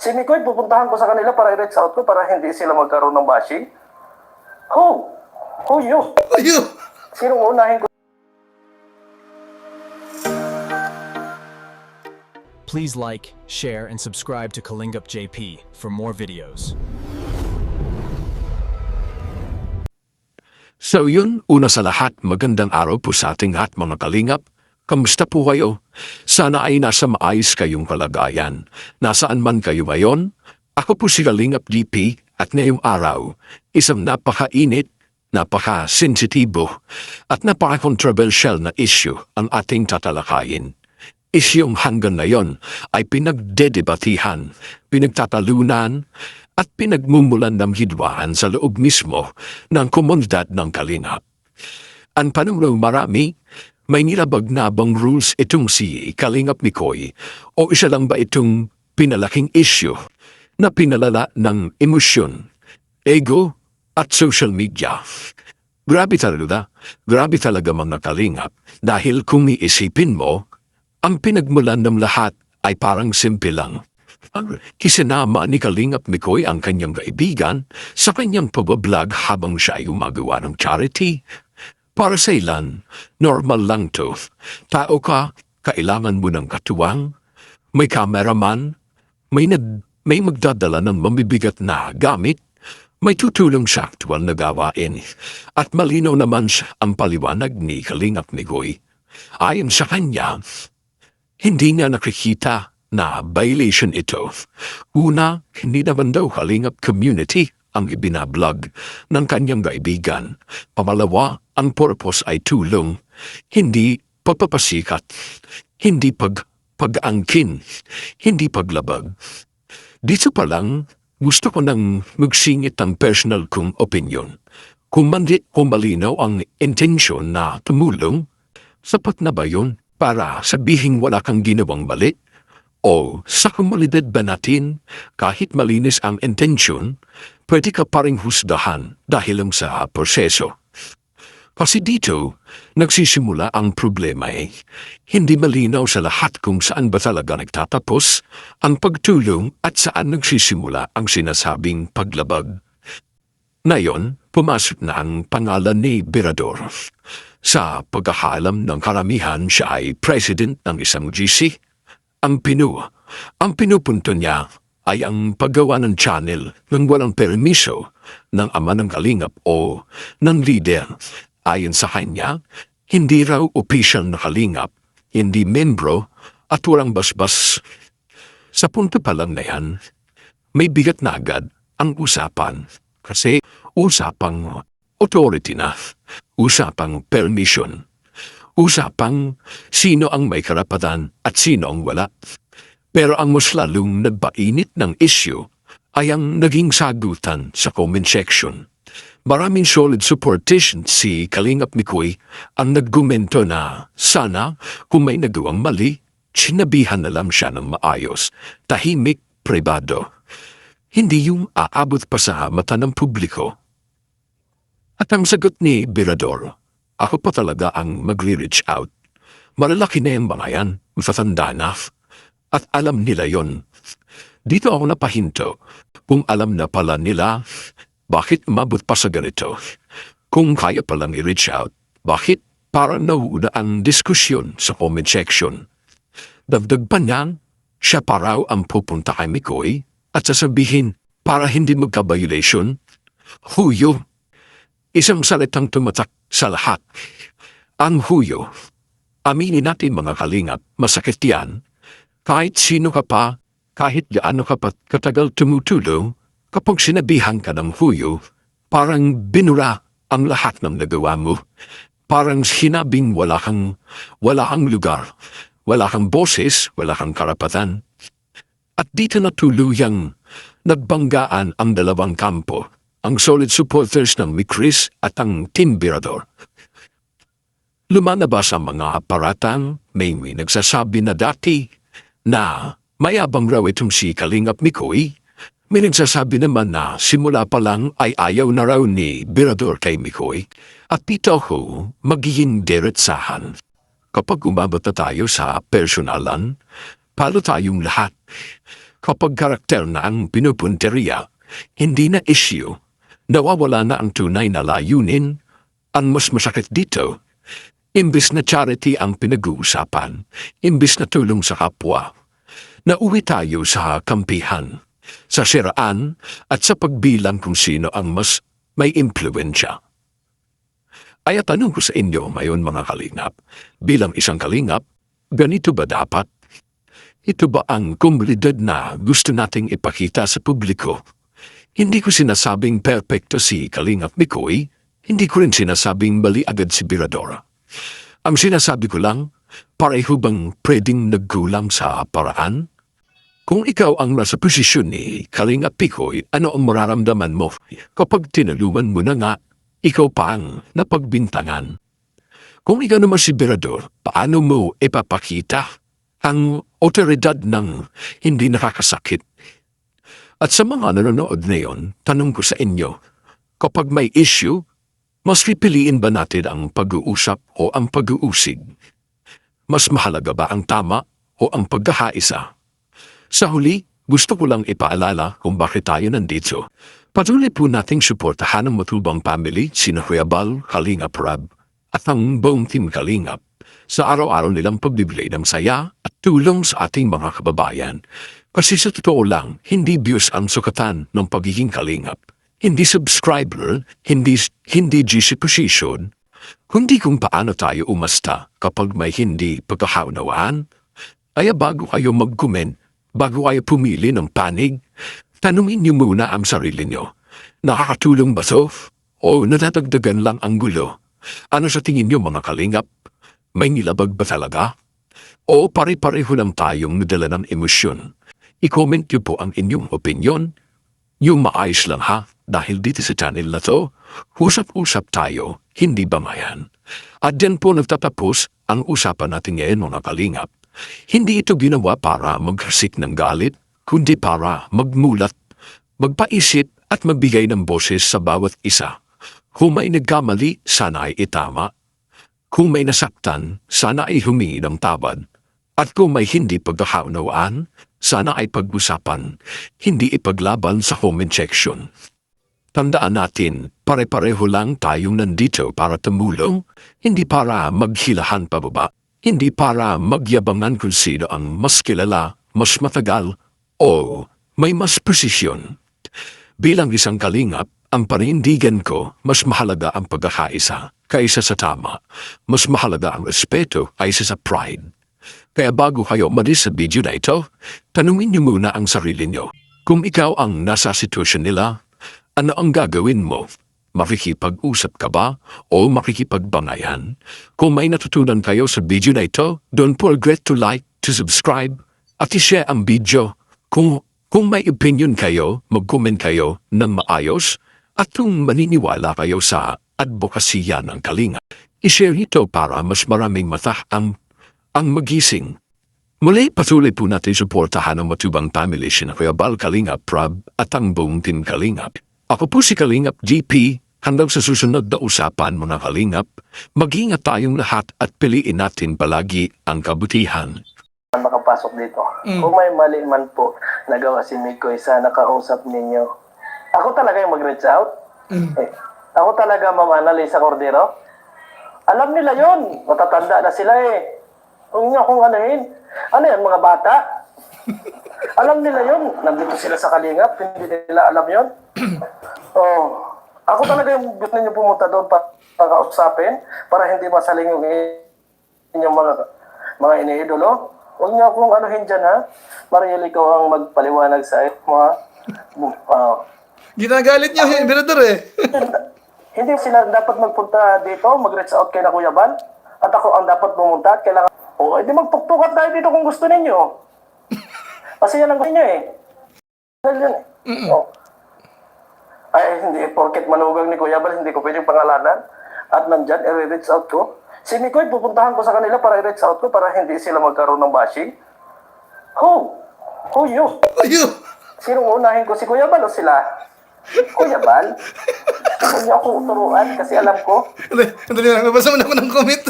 Si Mikoy, pupuntahan ko sa kanila para i-reach out ko para hindi sila magkaroon ng bashing. Who? Who you? Ayun! Sinong unahin ko? Please like, share, and subscribe to Kalingup JP for more videos. So yun, una sa lahat, magandang araw po sa ating lahat mga kalingap. Kamusta po kayo? Sana ay nasa maayos kayong kalagayan. Nasaan man kayo ngayon? Ako po si Kalingap DP at ngayong araw, isang napakainit, napaka-sensitibo at napaka-controversial na issue ang ating tatalakayin. Isyong hanggang ngayon ay pinagdedebatihan, pinagtatalunan at pinagmumulan ng hidwaan sa loob mismo ng komunidad ng Kalingap. Ang panunong marami, may nilabag na bang rules itong si Kalingap Mikoy o isa lang ba itong pinalaking issue na pinalala ng emosyon, ego at social media? Grabe talaga mga Kalingap dahil kung iisipin mo, ang pinagmulan ng lahat ay parang simple lang. Kisinama ni Kalingap Mikoy ang kanyang kaibigan sa kanyang pagbablog habang siya ay gumagawa ng charity. Para sa ilan, normal lang to. Tao ka, kailangan mo ng katuwang, may cameraman, may magdadala ng mabibigat na gamit, may tutulong sa aktual na gawain. At malinaw naman ang paliwanag ni Kalingap Mikoy. Ayon sa kanya, hindi niya nakikita na violation ito. Una, hindi naman daw Kalingap community ang ibinablog ng kanyang kaibigan. Pamalawa, ang purpose ay tulong, hindi pagpapasikat, hindi pag-angkin, hindi paglabag. Dito pa lang, gusto ko nang magsingit ang personal kong opinion. Kung malinaw ang intensyon na tumulong, sapat na ba yun para sabihing wala kang ginawang mali? O sa komunidad ba natin, kahit malinis ang intensyon, pwede ka pa ring husgahan dahil lang sa proseso? Kasi dito, nagsisimula ang problema eh. Hindi malinaw sa lahat kung saan ba talaga nagtatapos ang pagtulong at saan nagsisimula ang sinasabing paglabag. Ngayon, pumasok na ang pangalan ni Birador. Sa pagkakaalam ng karamihan, siya ay president ng isang GC. Ang pinupunto niya ay ang paggawa ng channel ng walang permiso ng ama ng Kalingap o ng leader. Ayon sa kanya, hindi raw official na Kalingap, hindi membro at walang basbas. Sa punto pa lang na yan, may bigat na agad ang usapan kasi usapang authority na, usapang permission, usapang sino ang may karapatan at sino ang wala. Pero ang mas lalong nagpainit ng issue ay ang naging sagutan sa comment section. Maraming solid supportation si Kalingap Mikoy ang nagkomento na sana kung may nagawang mali, sinabihan na lang siya ng maayos, tahimik, pribado. Hindi yung aabot pa sa mata ng publiko. At ang sagot ni Birador, ako pa talaga ang magre-reach out. Malalaki na yung mga yan, matatanda na. At alam nila yon. Dito ako napahinto kung alam na pala nila, bakit umabot pa sa ganito? Kung kaya palang i-reach out, bakit para nauuna ang diskusyon sa comment section? Dagdag pa niyan, siya pa raw ang pupunta kay Mikoy at sasabihin para hindi magka-violation. Huyo. Isang salitang tumatak sa lahat. Ang huyo. Aminin natin mga Kalingap, masakit yan. Kahit sino ka pa, kahit gaano ka pa katagal tumutulong, kapag sinabihan ka ng huyo, parang binura ang lahat ng nagawa mo. Parang sinabing wala kang lugar, wala kang boses, wala kang karapatan. At dito na tuluyang nagbanggaan ang dalawang kampo, ang solid supporters ng Mikris at ang Team Birador. Lumalabas ang mga aparatan, may nagsasabi na dati na mayabang raw itong si Kalingap Mikoy. May nagsasabi naman na simula pa lang ay ayaw na raw ni Birador kay Mikoy. At dito ho, magiging diretsahan. Kapag umabot na tayo sa personalan, palo tayong lahat. Kapag karakter na ang pinupunteriya, hindi na issue. Nawawala na ang tunay na layunin. Ang mas masakit dito, imbis na charity ang pinag-uusapan, imbis na tulong sa kapwa, nauwi tayo sa kampihan, sa siraan at sa pagbilang kung sino ang mas may impluensya. Ay tanong ko sa inyo ngayon mga kalingap, bilang isang kalingap, ganito ba dapat? Ito ba ang komunidad na gusto nating ipakita sa publiko? Hindi ko sinasabing perfecto si Kalingap Mikoy, hindi ko rin sinasabing mali agad si Biradora. Ang sinasabi ko lang, pareho bang pwedeng nagkulang sa paraan? Kung ikaw ang nasa posisyon ni Kalingap Mikoy, ano ang mararamdaman mo kapag tinulungan mo na nga, ikaw pa ang napagbintangan? Kung ikaw naman si Birador, paano mo ipapakita ang otoridad ng hindi nakakasakit? At sa mga nanonood ngayon, tanong ko sa inyo, kapag may issue, mas pipiliin ba natin ang pag-uusap o ang pag-uusig? Mas mahalaga ba ang tama o ang pagkakaisa? Sa huli, gusto ko lang ipaalala kung bakit tayo nandito. Patuloy po nating suportahan ang matubang family, sina Kuya Bal, Kalingap Rab, at ang buong team Kalingap sa araw-araw nilang pagbibigay ng saya at tulong sa ating mga kababayan. Kasi sa totoo lang, hindi views ang sukatan ng pagiging kalingap. Hindi subscriber, hindi GC position, kundi kung paano tayo umasta kapag may hindi pagkakaunawaan. Kaya bago kayo mag-comment, bago kayo pumili ng panig, tanungin niyo muna ang sarili niyo. Nakakatulong ba to? O nadadagdagan lang ang gulo? Ano sa tingin niyo mga kalingap? May nilabag ba talaga? O pare-pareho lang tayong nadala ng emosyon? I-comment niyo po ang inyong opinion. Yung maayos lang ha, dahil dito sa channel na to, usap-usap tayo, hindi bangayan. At din po nagtatapos ang usapan natin ngayon mga kalingap. Hindi ito ginawa para maghasik ng galit, kundi para magmulat, magpaisip at magbigay ng boses sa bawat isa. Kung may nagkamali, sana ay itama. Kung may nasaktan, sana ay humingi ng tawad. At kung may hindi pagkakaunawaan, sana ay pag-usapan, hindi ipaglaban sa comment section. Tandaan natin, pare-pareho lang tayong nandito para tumulong, hindi para maghilahan pababa, hindi para magyabangan kung sino ang mas kilala, mas matagal, o may mas presisyon. Bilang isang kalingap, ang panindigan ko, mas mahalaga ang pagkakaisa kaysa sa tama. Mas mahalaga ang respeto kaysa sa pride. Kaya bago kayo umalis sa video na ito, tanungin niyo muna ang sarili niyo. Kung ikaw ang nasa sitwasyon nila, ano ang gagawin mo? Makikipag-usap ka ba o makikipagbangayan? Kung may natutunan kayo sa video na ito, don't forget to like, to subscribe, at i-share ang video. Kung may opinion kayo, mag-comment kayo ng maayos, at kung maniniwala kayo sa advokasya ng Kalinga, i-share ito para mas maraming mata ang magising. Muli patuloy po natin suportahan ang matubang family sina Kuya Bal Kalingap Prab at ang buong team Kalingap. Ako po si Kalingap GP, hanggang sa susunod na usapan mga Kalingap, mag-ingat tayong lahat at piliin natin palagi ang kabutihan. Makapasok dito. Kung may mali man po nagawa si Mikoy, sana kausap ninyo. Ako talaga yung mag-reach out. Ako talaga, Ma'am Annalisa Cordero. Alam nila yon, matatanda na sila eh. Huwag niyo akong anuhin. Ano yan, mga bata? Alam nila yun. Nandito sila sa Kalingap. Hindi nila alam yun. Oh, ako talaga yung gusto niyo pumunta doon para kausapin, para hindi masaling yung inyong mga iniidolo. Huwag niyo akong anuhin dyan, ha? Mariel, ikaw ang magpaliwanag sa mga... Ginagalit niyo, Birador eh. Hindi sila dapat magpunta dito, mag-reach out kay na Kuya Bal. At ako ang dapat pumunta. Kailangan... O, edi magpuktukat tayo dito kung gusto ninyo. Kasi yan ang gusto ninyo eh. Dahil yan eh. O. Ay, hindi. Porket manugang ni Kuya Bal, hindi ko pwedeng pangalanan. At nandyan, i-reach out ko. Si Mikoy, pupuntahan ko sa kanila para i-reach out ko para hindi sila magkaroon ng bashing. Who? Who you? Ayo! Sinong unahin ko? Si Kuya Bal o sila? Kuya Bal? Huwag niyo ako uturuan kasi alam ko. Andali lang, nabasa mo na ako ng comment.